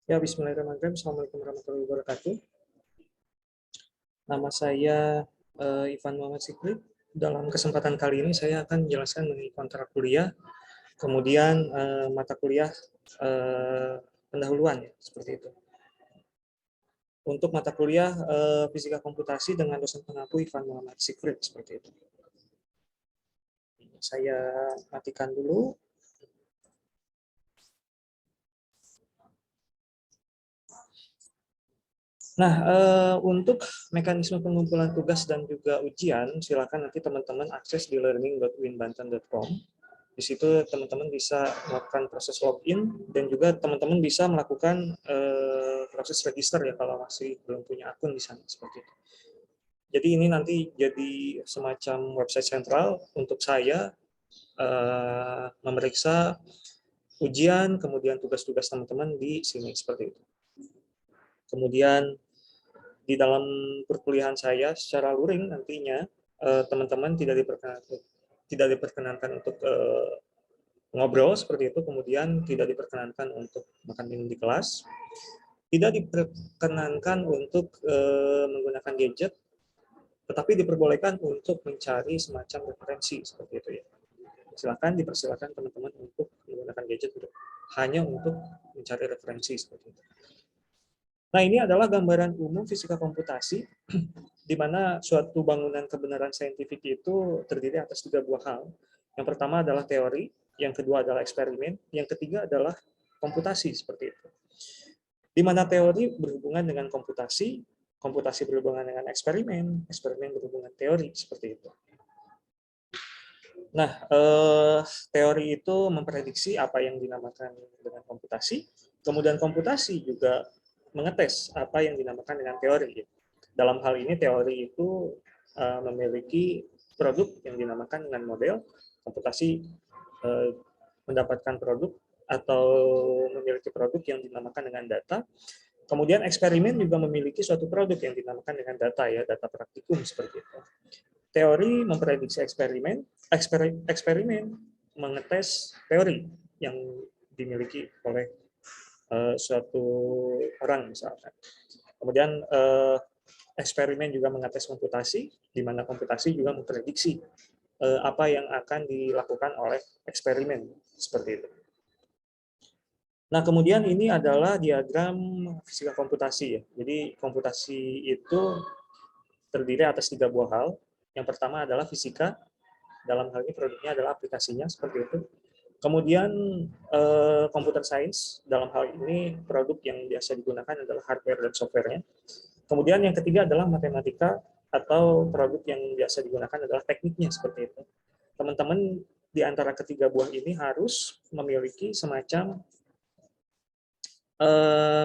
Ya, bismillahirrahmanirrahim. Assalamualaikum warahmatullahi wabarakatuh. Nama saya Ivan Muhammad Sikri. Dalam kesempatan kali ini saya akan menjelaskan mengenai kontrak kuliah, kemudian mata kuliah pendahuluan, ya, seperti itu. Untuk mata kuliah fisika komputasi dengan dosen pengampu Ivan Muhammad Sikri, seperti itu. Saya matikan dulu. Nah, untuk mekanisme pengumpulan tugas dan juga ujian, silakan nanti teman-teman akses di learning.winbanten.com. Di situ teman-teman bisa melakukan proses login dan juga teman-teman bisa melakukan proses register ya kalau masih belum punya akun di sana seperti itu. Jadi ini nanti jadi semacam website sentral untuk saya memeriksa ujian, kemudian tugas-tugas teman-teman di sini seperti itu. Kemudian di dalam perkuliahan saya secara luring nantinya teman-teman tidak diperkenankan untuk ngobrol seperti itu, kemudian tidak diperkenankan untuk makan minum di kelas, tidak diperkenankan untuk menggunakan gadget, tetapi diperbolehkan untuk mencari semacam referensi seperti itu ya. Dipersilakan teman-teman untuk menggunakan gadget hanya untuk mencari referensi seperti itu. Nah, ini adalah gambaran umum fisika komputasi, di mana suatu bangunan kebenaran saintifik itu terdiri atas 3 buah hal. Yang pertama adalah teori, yang kedua adalah eksperimen, yang ketiga adalah komputasi, seperti itu. Di mana teori berhubungan dengan komputasi, komputasi berhubungan dengan eksperimen, eksperimen berhubungan teori, seperti itu. Nah, teori itu memprediksi apa yang dinamakan dengan komputasi, kemudian komputasi juga mengetes apa yang dinamakan dengan teori. Dalam hal ini teori itu memiliki produk yang dinamakan dengan model, komputasi mendapatkan produk atau memiliki produk yang dinamakan dengan data. Kemudian eksperimen juga memiliki suatu produk yang dinamakan dengan data ya, data praktikum seperti itu. Teori memprediksi eksperimen, eksperimen mengetes teori yang dimiliki oleh suatu orang misalkan. Kemudian eksperimen juga mengetes komputasi, di mana komputasi juga memprediksi apa yang akan dilakukan oleh eksperimen seperti itu. Nah, kemudian ini adalah diagram fisika komputasi ya. Jadi komputasi itu terdiri atas 3 buah hal. Yang pertama adalah fisika, dalam hal ini produknya adalah aplikasinya seperti itu. Kemudian computer science, dalam hal ini produk yang biasa digunakan adalah hardware dan software-nya. Kemudian yang ketiga adalah matematika atau produk yang biasa digunakan adalah tekniknya seperti itu. Teman-teman di antara ketiga buah ini harus memiliki semacam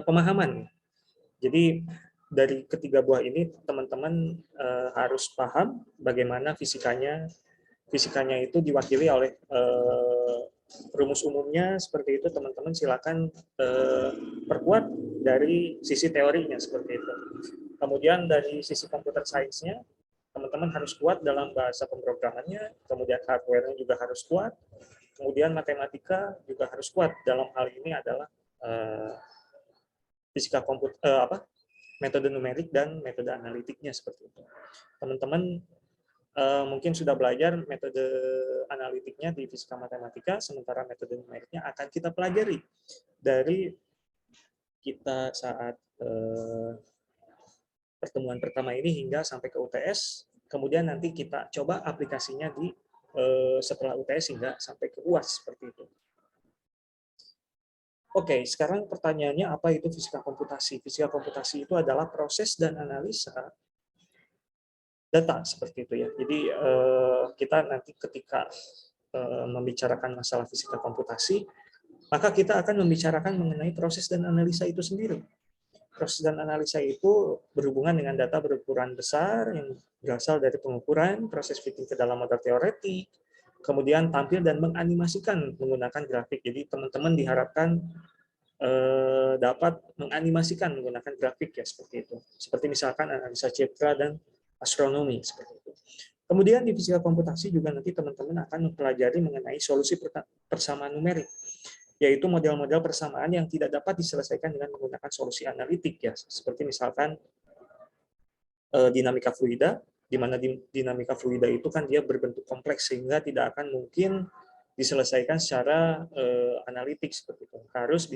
pemahaman. Jadi dari ketiga buah ini teman-teman harus paham bagaimana fisikanya itu diwakili oleh rumus umumnya seperti itu. Teman-teman silakan perkuat dari sisi teorinya seperti itu. Kemudian dari sisi computer science-nya teman-teman harus kuat dalam bahasa pemrogramannya, kemudian hardware-nya juga harus kuat, kemudian matematika juga harus kuat. Dalam hal ini adalah fisika metode numerik dan metode analitiknya seperti itu. Teman-teman mungkin sudah belajar metode analitiknya di fisika matematika, sementara metode numeriknya akan kita pelajari dari kita saat pertemuan pertama ini hingga sampai ke UTS, kemudian nanti kita coba aplikasinya di setelah UTS hingga sampai ke UAS seperti itu. Oke, sekarang pertanyaannya apa itu fisika komputasi? Fisika komputasi itu adalah proses dan analisa data seperti itu ya. Jadi kita nanti ketika membicarakan masalah fisika komputasi, maka kita akan membicarakan mengenai proses dan analisa itu sendiri. Proses dan analisa itu berhubungan dengan data berukuran besar yang berasal dari pengukuran, proses fitting ke dalam model teoretik, kemudian tampil dan menganimasikan menggunakan grafik. Jadi teman-teman diharapkan dapat menganimasikan menggunakan grafik ya seperti itu. Seperti misalkan analisa citra dan astronomi seperti itu. Kemudian di fisika komputasi juga nanti teman-teman akan mempelajari mengenai solusi persamaan numerik. yaitu model-model persamaan yang tidak dapat diselesaikan dengan menggunakan solusi analitik ya, seperti misalkan dinamika fluida, di mana dinamika fluida itu kan dia berbentuk kompleks sehingga tidak akan mungkin diselesaikan secara analitik seperti itu. Harus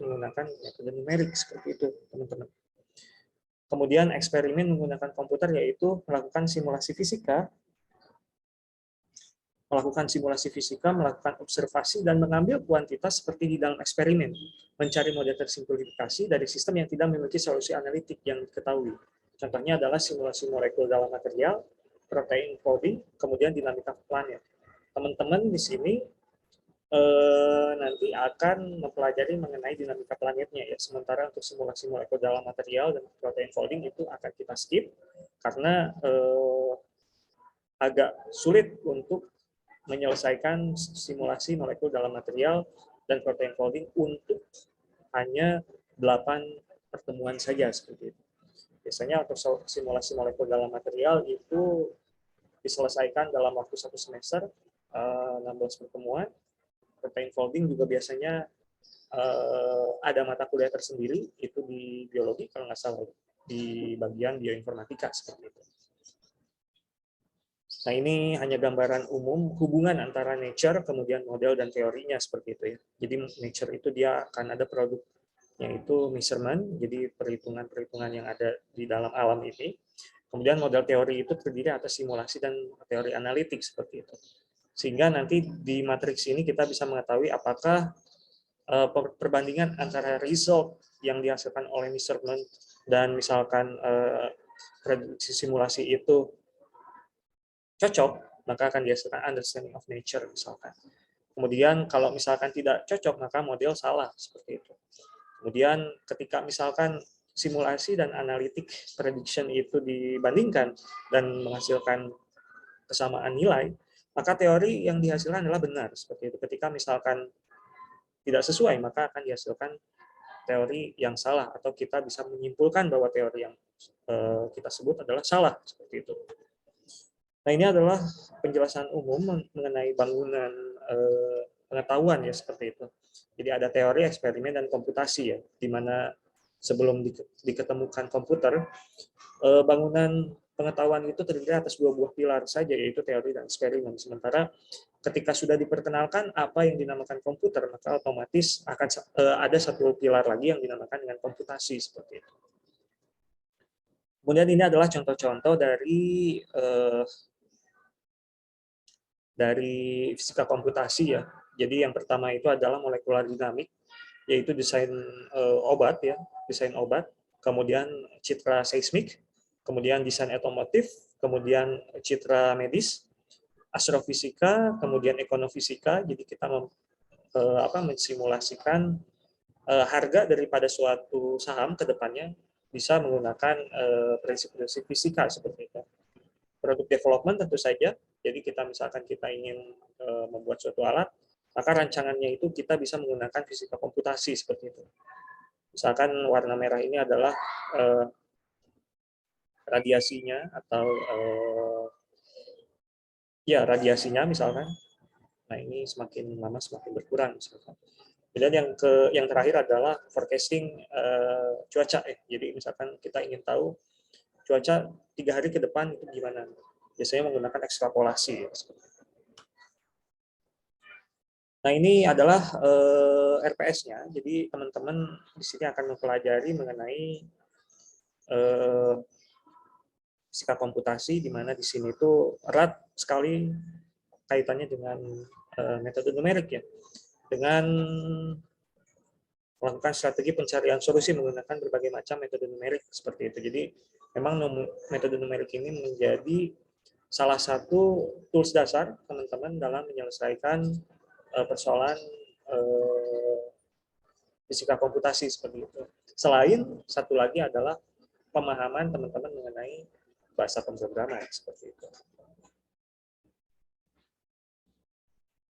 menggunakan metode numerik seperti itu, teman-teman. Kemudian eksperimen menggunakan komputer yaitu melakukan simulasi fisika, melakukan observasi, dan mengambil kuantitas seperti di dalam eksperimen, mencari model tersimplifikasi dari sistem yang tidak memiliki solusi analitik yang diketahui. Contohnya adalah simulasi molekul dalam material, protein folding, kemudian dinamika planet. Teman-teman di sini nanti akan mempelajari mengenai dinamika planetnya ya. Sementara untuk simulasi molekul dalam material dan protein folding itu akan kita skip karena agak sulit untuk menyelesaikan simulasi molekul dalam material dan protein folding untuk hanya 8 pertemuan saja seperti itu. Biasanya untuk simulasi molekul dalam material itu diselesaikan dalam waktu 1 semester, 16 pertemuan. Protein folding juga biasanya ada mata kuliah tersendiri, itu di biologi kalau nggak salah, di bagian bioinformatika seperti itu. Nah, ini hanya gambaran umum hubungan antara nature, kemudian model dan teorinya seperti itu ya. Jadi nature itu dia akan ada produk yaitu measurement, jadi perhitungan-perhitungan yang ada di dalam alam ini. Kemudian model teori itu terdiri atas simulasi dan teori analitik seperti itu. Sehingga nanti di matriks ini kita bisa mengetahui apakah perbandingan antara result yang dihasilkan oleh measurement dan misalkan prediksi simulasi itu cocok, maka akan dihasilkan understanding of nature misalkan. Kemudian kalau misalkan tidak cocok, maka model salah seperti itu. Kemudian ketika misalkan simulasi dan analitik prediction itu dibandingkan dan menghasilkan kesamaan nilai, maka teori yang dihasilkan adalah benar seperti itu. Ketika misalkan tidak sesuai, maka akan dihasilkan teori yang salah atau kita bisa menyimpulkan bahwa teori yang kita sebut adalah salah seperti itu. Nah, ini adalah penjelasan umum mengenai bangunan pengetahuan ya seperti itu. Jadi ada teori, eksperimen, dan komputasi ya, di mana sebelum diketemukan komputer, bangunan pengetahuan itu terdiri atas 2 buah pilar saja, yaitu teori dan eksperimen. Sementara ketika sudah diperkenalkan apa yang dinamakan komputer, maka otomatis akan ada 1 pilar lagi yang dinamakan dengan komputasi seperti itu. Kemudian ini adalah contoh-contoh dari fisika komputasi ya. Jadi yang pertama itu adalah molekular dinamik, yaitu desain obat ya, desain obat, kemudian citra seismik, kemudian desain otomotif, kemudian citra medis, astrofisika, kemudian ekonomifisika. Jadi kita mensimulasikan harga daripada suatu saham ke depannya bisa menggunakan prinsip-prinsip fisika seperti itu. Produk development tentu saja. Jadi kita misalkan kita ingin membuat suatu alat, maka rancangannya itu kita bisa menggunakan fisika komputasi seperti itu. Misalkan warna merah ini adalah radiasinya atau ya radiasinya misalkan. Nah, ini semakin lama semakin berkurang misalkan. Kemudian yang terakhir adalah forecasting cuaca ya. Jadi misalkan kita ingin tahu cuaca 3 hari ke depan itu gimana. Biasanya menggunakan ekstrapolasi. Nah, ini adalah RPS-nya. Jadi teman-teman di sini akan mempelajari mengenai fisika komputasi, di mana di sini itu erat sekali kaitannya dengan metode numerik ya. Dengan melakukan strategi pencarian solusi menggunakan berbagai macam metode numerik seperti itu. Jadi memang metode numerik ini menjadi salah satu tools dasar teman-teman dalam menyelesaikan persoalan fisika komputasi seperti itu. Selain satu lagi adalah pemahaman teman-teman mengenai bahasa pemrograman seperti itu.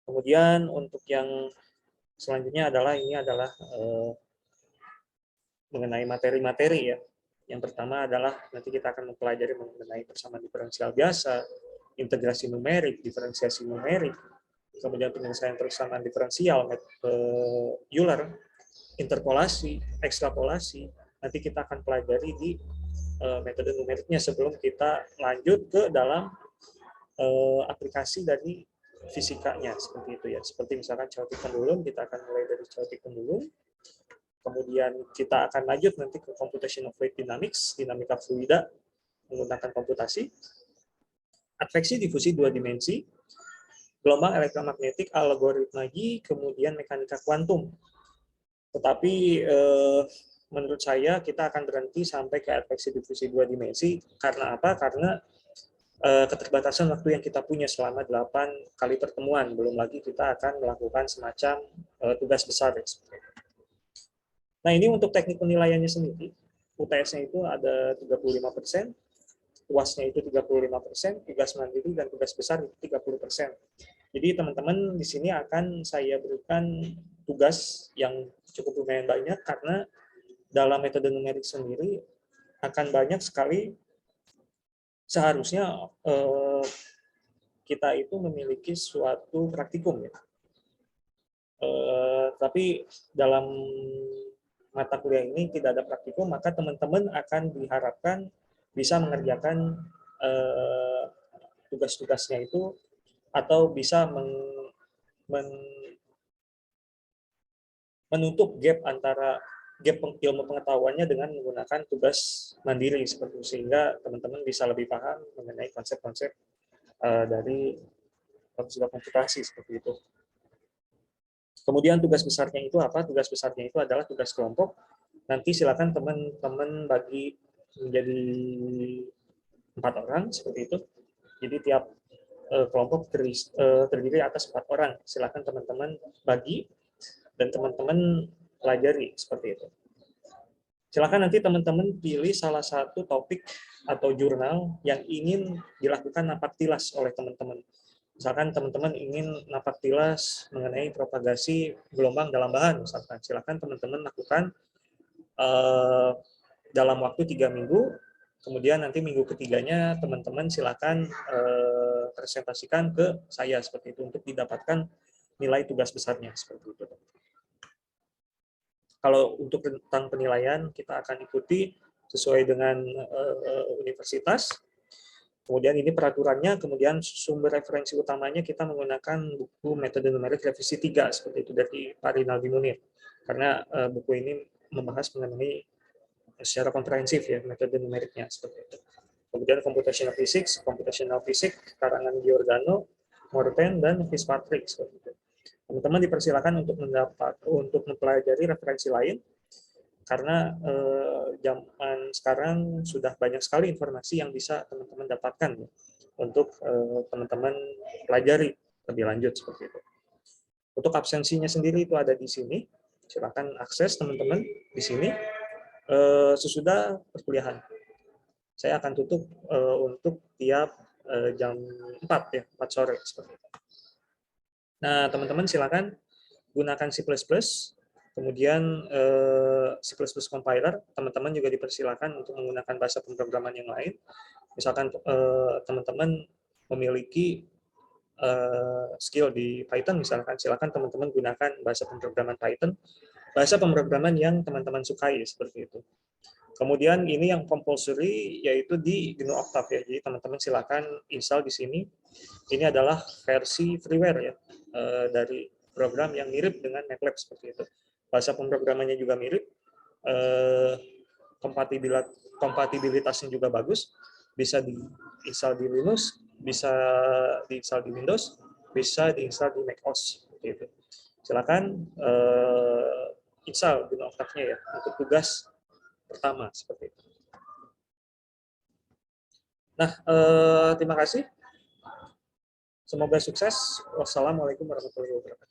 Kemudian untuk yang selanjutnya adalah mengenai materi-materi ya. Yang pertama adalah nanti kita akan mempelajari mengenai persamaan diferensial biasa, integrasi numerik, diferensiasi numerik, kemudian penyelesaian persamaan diferensial, Euler, interpolasi, ekstrapolasi, nanti kita akan pelajari di metode numeriknya sebelum kita lanjut ke dalam aplikasi dari fisikanya, seperti itu ya. Seperti misalkan chaotic pendulum, kita akan mulai dari chaotic pendulum, kemudian kita akan lanjut nanti ke computational fluid dynamics, dinamika fluida menggunakan komputasi, adveksi difusi dua dimensi, gelombang elektromagnetik, algoritma G, kemudian mekanika kuantum. Tetapi menurut saya kita akan berhenti sampai ke adveksi difusi dua dimensi. Karena apa? Karena keterbatasan waktu yang kita punya selama 8 kali pertemuan. Belum lagi kita akan melakukan semacam tugas besar. Nah, ini untuk teknik penilaiannya sendiri. UTS-nya itu ada 35%, UAS-nya itu 35%, tugas mandiri dan tugas besar itu 30%. Jadi teman-teman di sini akan saya berikan tugas yang cukup lumayan banyak karena dalam metode numerik sendiri akan banyak sekali seharusnya kita itu memiliki suatu praktikum ya. Tapi dalam mata kuliah ini tidak ada praktikum, maka teman-teman akan diharapkan bisa mengerjakan tugas-tugasnya itu atau bisa menutup gap antara gap ilmu pengetahuannya dengan menggunakan tugas mandiri seperti itu, sehingga teman-teman bisa lebih paham mengenai konsep-konsep dari komputasi seperti itu. Kemudian tugas besarnya itu apa? Tugas besarnya itu adalah tugas kelompok. Nanti silakan teman-teman bagi menjadi 4 orang seperti itu. Jadi tiap kelompok terdiri atas 4 orang. Silakan teman-teman bagi dan teman-teman pelajari seperti itu. Silakan nanti teman-teman pilih salah satu topik atau jurnal yang ingin dilakukan napak tilas oleh teman-teman. Misalkan teman-teman ingin napak tilas mengenai propagasi gelombang dalam bahan, misalkan silakan teman-teman lakukan dalam waktu 3 minggu. Kemudian nanti minggu ketiganya teman-teman silakan presentasikan ke saya seperti itu untuk didapatkan nilai tugas besarnya seperti itu. Kalau untuk tentang penilaian kita akan ikuti sesuai dengan universitas. Kemudian ini peraturannya, kemudian sumber referensi utamanya kita menggunakan buku metode numerik revisi 3 seperti itu dari Pak Rinaldi Munir. Karena buku ini membahas mengenai secara komprehensif ya metode numeriknya seperti itu. Kemudian computational physics karangan Giordano, Morten dan Fitzpatrick seperti itu. Teman-teman dipersilakan untuk mempelajari referensi lain karena zaman sekarang sudah banyak sekali informasi yang bisa teman-teman dapatkan ya, untuk teman-teman pelajari lebih lanjut seperti itu. Untuk absensinya sendiri itu ada di sini. Silakan akses teman-teman di sini. Sesudah perkuliahan saya akan tutup untuk tiap jam 4 ya, 4 sore seperti itu. Nah, teman-teman silakan gunakan C++, kemudian C++ compiler, teman-teman juga dipersilakan untuk menggunakan bahasa pemrograman yang lain. Misalkan teman-teman memiliki skill di Python, misalkan silakan teman-teman gunakan bahasa pemrograman Python, bahasa pemrograman yang teman-teman sukai seperti itu. Kemudian ini yang compulsory yaitu di GNU Octave ya. Jadi teman-teman silakan install di sini. Ini adalah versi freeware ya dari program yang mirip dengan MATLAB seperti itu. Bahasa pemrogramannya juga mirip, kompatibilitasnya juga bagus, bisa diinstal di Linux, bisa diinstal di Windows, bisa diinstal di macOS seperti itu. Silakan install GNU Octave-nya ya untuk tugas pertama seperti itu. Nah, terima kasih. Semoga sukses. Wassalamualaikum warahmatullahi wabarakatuh.